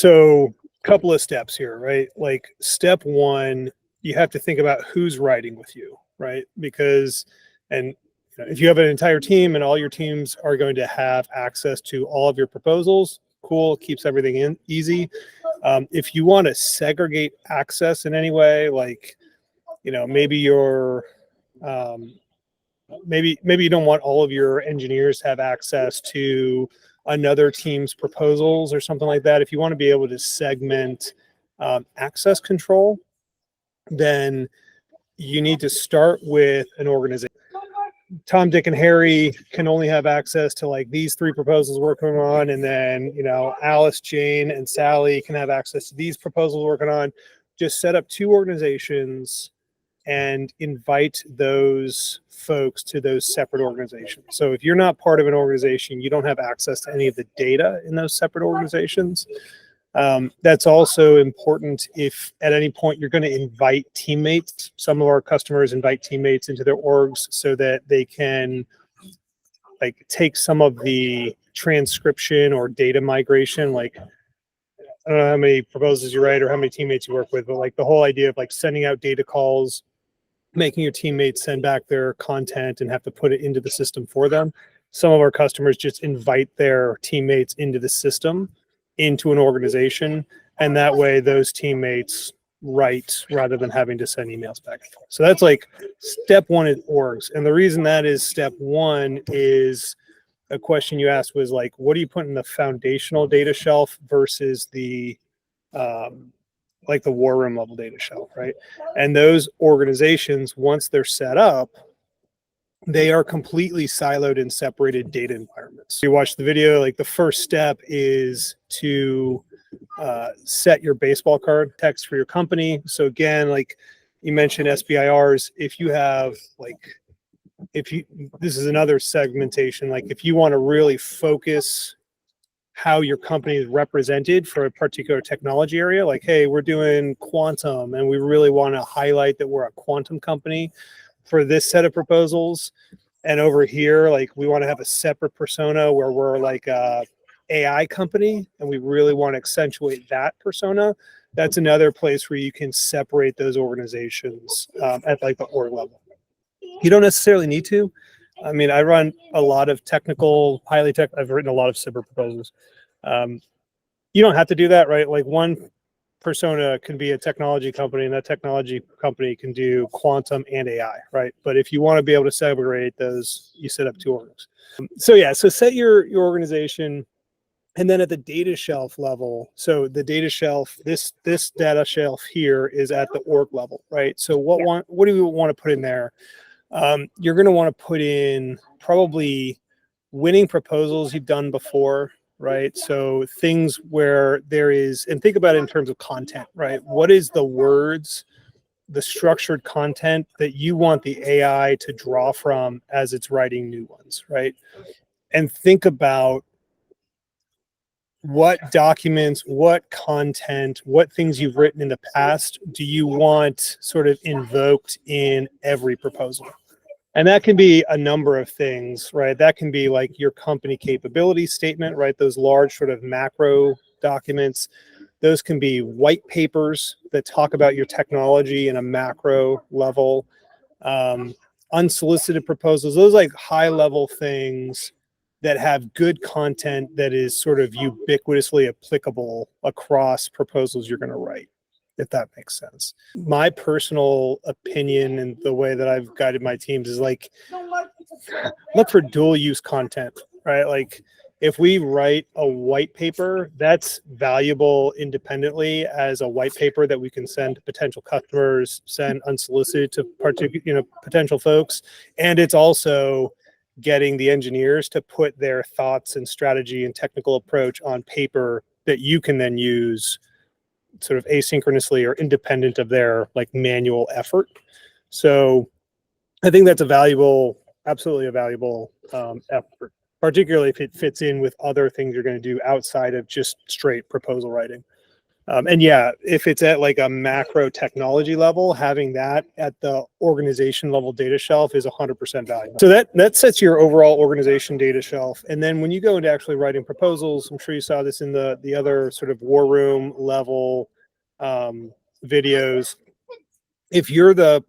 So couple of steps here, right? Like step one, you have to think about who's writing with you, right? Because, and if you have an entire team and all your teams are going to have access to all of your proposals, cool, keeps everything in easy. If you want to segregate access in any way, like, maybe you're, maybe you don't want all of your engineers to have access to another team's proposals or something like that. If you want to be able to segment access control, then you need to start with an organization. Tom, Dick, and Harry can only have access to like these three proposals working on, and then Alice, Jane, and Sally can have access to these proposals working on. Just set up two organizations and invite those folks to those separate organizations. So if you're not part of an organization, you don't have access to any of the data in those separate organizations. That's also important if at any point you're going to invite teammates. Some of our customers invite teammates into their orgs so that they can like take some of the transcription or data migration. Like, I don't know how many proposals you write or how many teammates you work with, but like the whole idea of like sending out data calls, making your teammates send back their content and have to put it into the system for them. Some of our customers just invite their teammates into the system, into an organization, and that way those teammates write rather than having to send emails back and forth. So that's like step one in orgs. And the reason that is step one is a question you asked was like, what do you put in the foundational data shelf versus the like the war room level data shelf, right? And those organizations, once they're set up, they are completely siloed and separated data environments. You watch the video, like the first step is to set your baseball card text for your company. So again, like you mentioned SBIRs, if you have this is another segmentation, like if you want to really focus how your company is represented for a particular technology area, like, hey, we're doing quantum and we really want to highlight that we're a quantum company for this set of proposals. And over here, like we want to have a separate persona where we're like a AI company and we really want to accentuate that persona. That's another place where you can separate those organizations at like the org level. You don't necessarily need to. I mean, I run a lot of technical, I've written a lot of SBIR proposals. You don't have to do that, right? Like one persona can be a technology company and that technology company can do quantum and AI, right? But if you want to be able to segregate those, you set up two orgs. So set your organization. And then at the data shelf level, so the data shelf, this data shelf here is at the org level, right? So what do you want to put in there? You're going to want to put in probably winning proposals you've done before, right? So things where there is, and think about it in terms of content, right? What is the words, the structured content that you want the AI to draw from as it's writing new ones, right? And think about what documents, what content, what things you've written in the past do you want sort of invoked in every proposal? And that can be a number of things, right? That can be like your company capability statement, right? Those large sort of macro documents. Those can be white papers that talk about your technology in a macro level. Unsolicited proposals, those like high level things that have good content that is sort of ubiquitously applicable across proposals you're going to write, if that makes sense. My personal opinion and the way that I've guided my teams is like, look for dual use content, right? Like if we write a white paper, that's valuable independently as a white paper that we can send to potential customers, send unsolicited to potential folks. And it's also getting the engineers to put their thoughts and strategy and technical approach on paper that you can then use sort of asynchronously or independent of their like manual effort. So I think that's absolutely a valuable effort, particularly if it fits in with other things you're going to do outside of just straight proposal writing. And yeah, if it's at like a macro technology level, having that at the organization level data shelf is 100% valuable. So that sets your overall organization data shelf. And then when you go into actually writing proposals, I'm sure you saw this in the other sort of war room level videos. If you're the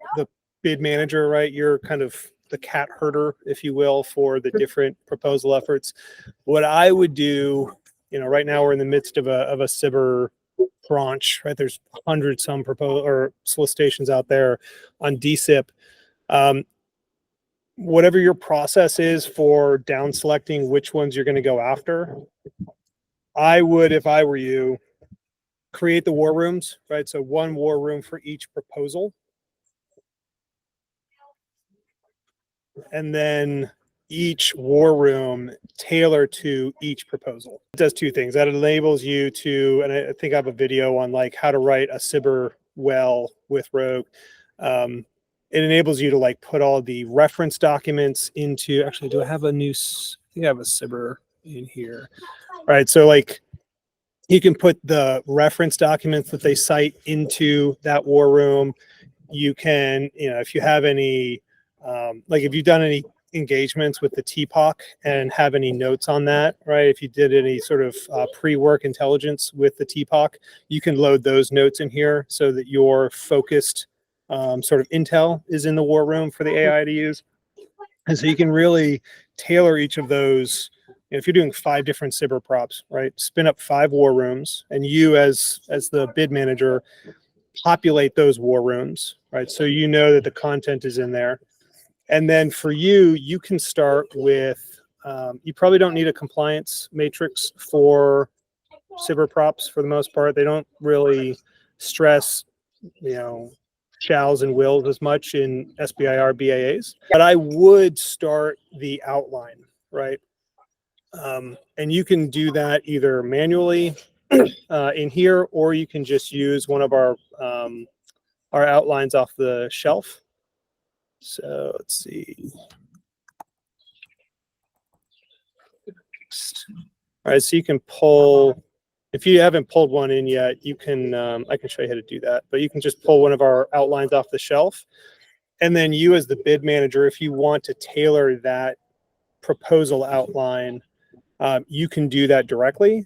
bid manager, right, you're kind of the cat herder, if you will, for the different proposal efforts. What I would do, right now we're in the midst of a SBIR branch, right? There's hundreds some proposal or solicitations out there on DSIP. Whatever your process is for down selecting which ones you're going to go after, I would, if I were you, create the war rooms, right? So one war room for each proposal. And then each war room tailor to each proposal. It does two things. That enables you to, and I think I have a video on like how to write a SBIR well with Rogue. It enables you to like put all the reference documents into, actually, do I have a new, I think I have a SBIR in here. All right. So like you can put the reference documents that they cite into that war room. You can, if you have any, like if you've done any engagements with the TPOC and have any notes on that, right? If you did any sort of pre-work intelligence with the TPOC, you can load those notes in here so that your focused sort of intel is in the war room for the AI to use. And so you can really tailor each of those. If you're doing 5 different SBIR props, right? Spin up 5 war rooms, and you as the bid manager populate those war rooms, right? So you know that the content is in there. And then for you, you can start with, you probably don't need a compliance matrix for SBIR props for the most part. They don't really stress, shalls and wills as much in SBIR BAAs. But I would start the outline, right? And you can do that either manually in here, or you can just use one of our outlines off the shelf. So let's see. All right, so you can pull, if you haven't pulled one in yet, you can, I can show you how to do that, but you can just pull one of our outlines off the shelf. And then you as the bid manager, if you want to tailor that proposal outline, you can do that directly.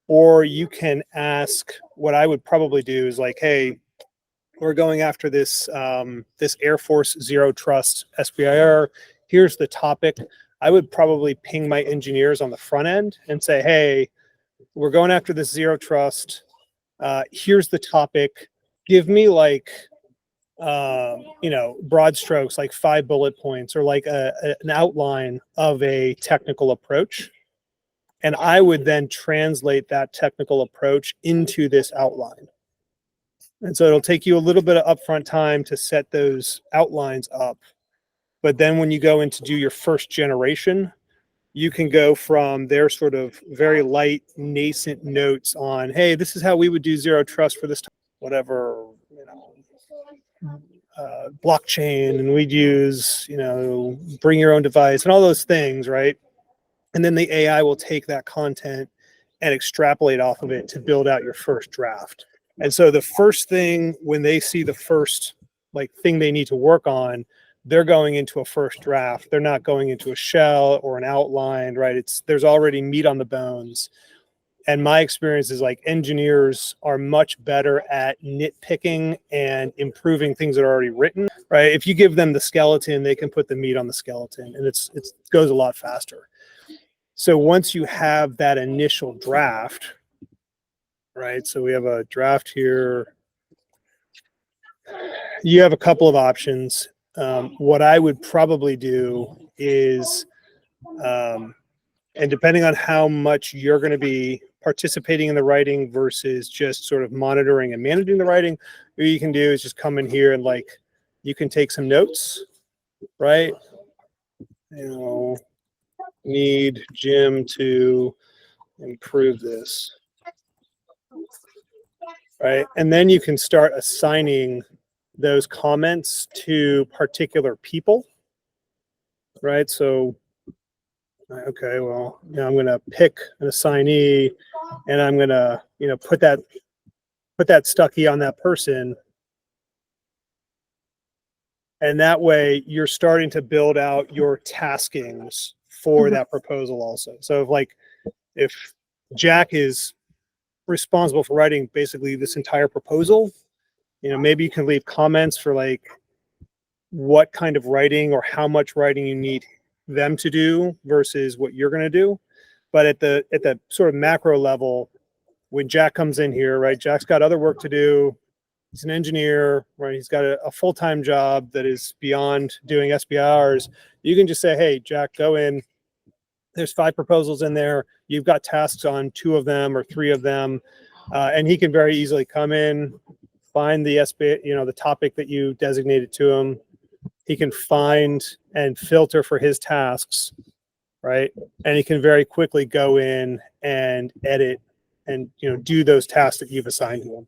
Or you can ask, what I would probably do is like, hey, we're going after this this Air Force Zero Trust SBIR. Here's the topic. I would probably ping my engineers on the front end and say, hey, we're going after this Zero Trust. Here's the topic. Give me like, broad strokes, like 5 bullet points or like an outline of a technical approach. And I would then translate that technical approach into this outline. And so it'll take you a little bit of upfront time to set those outlines up. But then when you go in to do your first generation, you can go from their sort of very light nascent notes on, hey, this is how we would do Zero Trust for this time, whatever, blockchain, and we'd use, bring your own device and all those things, right? And then the AI will take that content and extrapolate off of it to build out your first draft. And so the first thing, when they see the first thing they need to work on, they're going into a first draft. They're not going into a shell or an outline, right? There's already meat on the bones. And my experience is like engineers are much better at nitpicking and improving things that are already written, right? If you give them the skeleton, they can put the meat on the skeleton, and it goes a lot faster. So once you have that initial draft, right? So we have a draft here. You have a couple of options. What I would probably do is, and depending on how much you're going to be participating in the writing versus just sort of monitoring and managing the writing, what you can do is just come in here and you can take some notes, right? Need Jim to improve this, right? And then you can start assigning those comments to particular people, right? So, okay, well, I'm going to pick an assignee, and I'm going to, put that put that stucky on that person. And that way you're starting to build out your taskings for that proposal also. So if Jack is responsible for writing basically this entire proposal, maybe you can leave comments for like what kind of writing or how much writing you need them to do versus what you're going to do. But at the sort of macro level, when Jack comes in here, right, Jack's got other work to do. He's an engineer, right? He's got a full-time job that is beyond doing SBIRs. You can just say, hey, Jack, go in. There's 5 proposals in there. You've got tasks on 2 of them or 3 of them. And he can very easily come in, find the the topic that you designated to him. He can find and filter for his tasks, right? And he can very quickly go in and edit and do those tasks that you've assigned to him.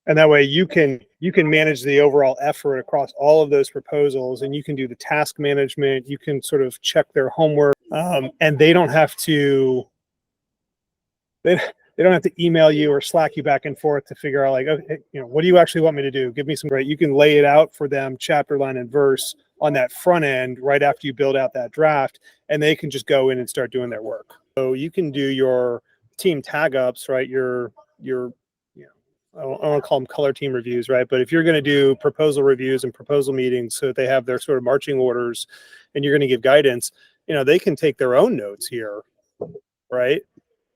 And that way you can manage the overall effort across all of those proposals, and you can do the task management. You can sort of check their homework, and they don't have to email you or Slack you back and forth to figure out like, okay, what do you actually want me to do? Give me some great. You can lay it out for them, chapter, line, and verse on that front end right after you build out that draft, and they can just go in and start doing their work. So you can do your team tag ups, right? Your I don't want to call them color team reviews, right? But if you're going to do proposal reviews and proposal meetings so that they have their sort of marching orders and you're going to give guidance, they can take their own notes here, right?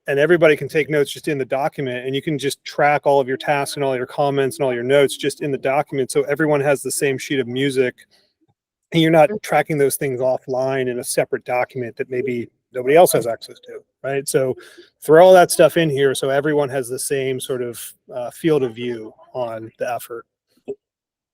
And everybody can take notes just in the document, and you can just track all of your tasks and all your comments and all your notes just in the document. So everyone has the same sheet of music, and you're not tracking those things offline in a separate document that maybe nobody else has access to, right? So throw all that stuff in here so everyone has the same sort of field of view on the effort.